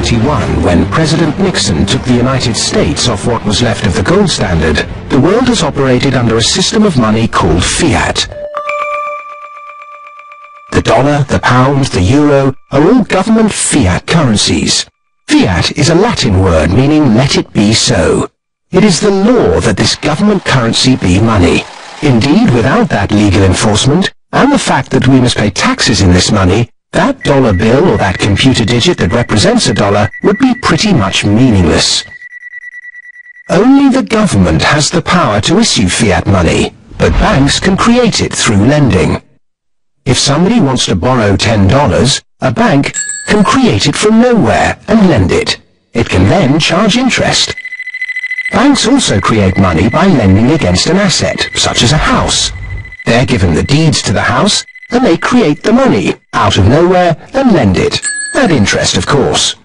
1971, when President Nixon took the United States off what was left of the gold standard, the world has operated under a system of money called fiat. The dollar, the pound, the euro are all government fiat currencies. Fiat is a Latin word meaning let it be so. It is the law that this government currency be money. Indeed, without that legal enforcement, and the fact that we must pay taxes in this money, that dollar bill or that computer digit that represents a dollar would be pretty much meaningless. Only the government has the power to issue fiat money, but banks can create it through lending. If somebody wants to borrow $10, a bank can create it from nowhere and lend it. It can then charge interest. Banks also create money by lending against an asset, such as a house. They're given the deeds to the house, and they create the money out of nowhere and lend it, at interest of course.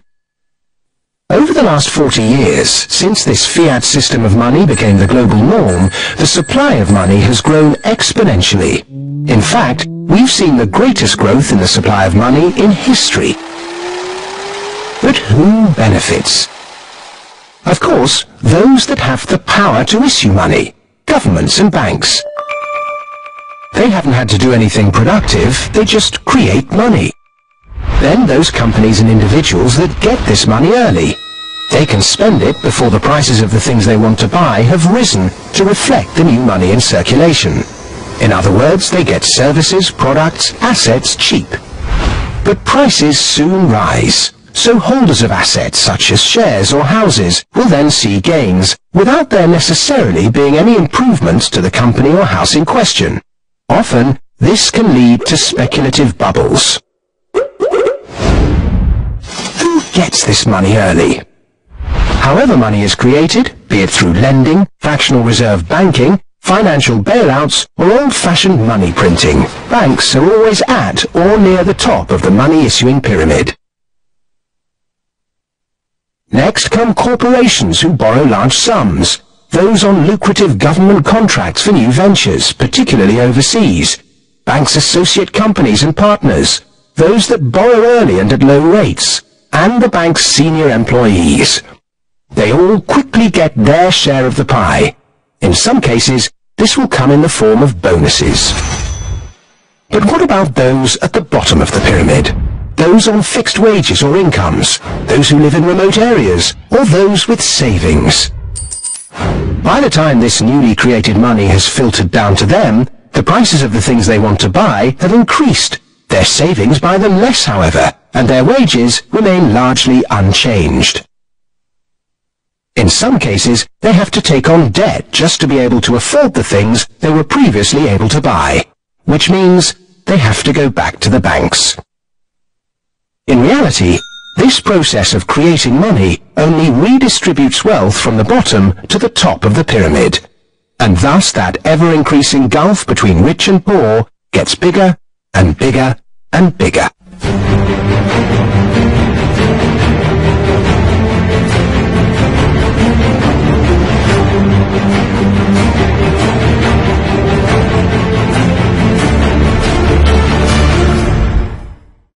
Over the last 40 years, since this fiat system of money became the global norm, the supply of money has grown exponentially. In fact, we've seen the greatest growth in the supply of money in history. But who benefits? Of course, those that have the power to issue money, governments and banks. They haven't had to do anything productive, they just create money. Then those companies and individuals that get this money early. They can spend it before the prices of the things they want to buy have risen to reflect the new money in circulation. In other words, they get services, products, assets cheap. But prices soon rise. So holders of assets such as shares or houses will then see gains, without there necessarily being any improvements to the company or house in question. Often, this can lead to speculative bubbles. Who gets this money early? However money is created, be it through lending, fractional reserve banking, financial bailouts, or old-fashioned money printing, banks are always at or near the top of the money issuing pyramid. Next come corporations who borrow large sums, those on lucrative government contracts for new ventures, particularly overseas. Banks associate companies and partners, those that borrow early and at low rates, and the bank's senior employees. They all quickly get their share of the pie. In some cases, this will come in the form of bonuses. But what about those at the bottom of the pyramid? Those on fixed wages or incomes, those who live in remote areas, or those with savings. By the time this newly created money has filtered down to them, the prices of the things they want to buy have increased. Their savings buy them less, however, and their wages remain largely unchanged. In some cases, they have to take on debt just to be able to afford the things they were previously able to buy, which means they have to go back to the banks. In reality, this process of creating money only redistributes wealth from the bottom to the top of the pyramid, and thus that ever-increasing gulf between rich and poor gets bigger and bigger and bigger.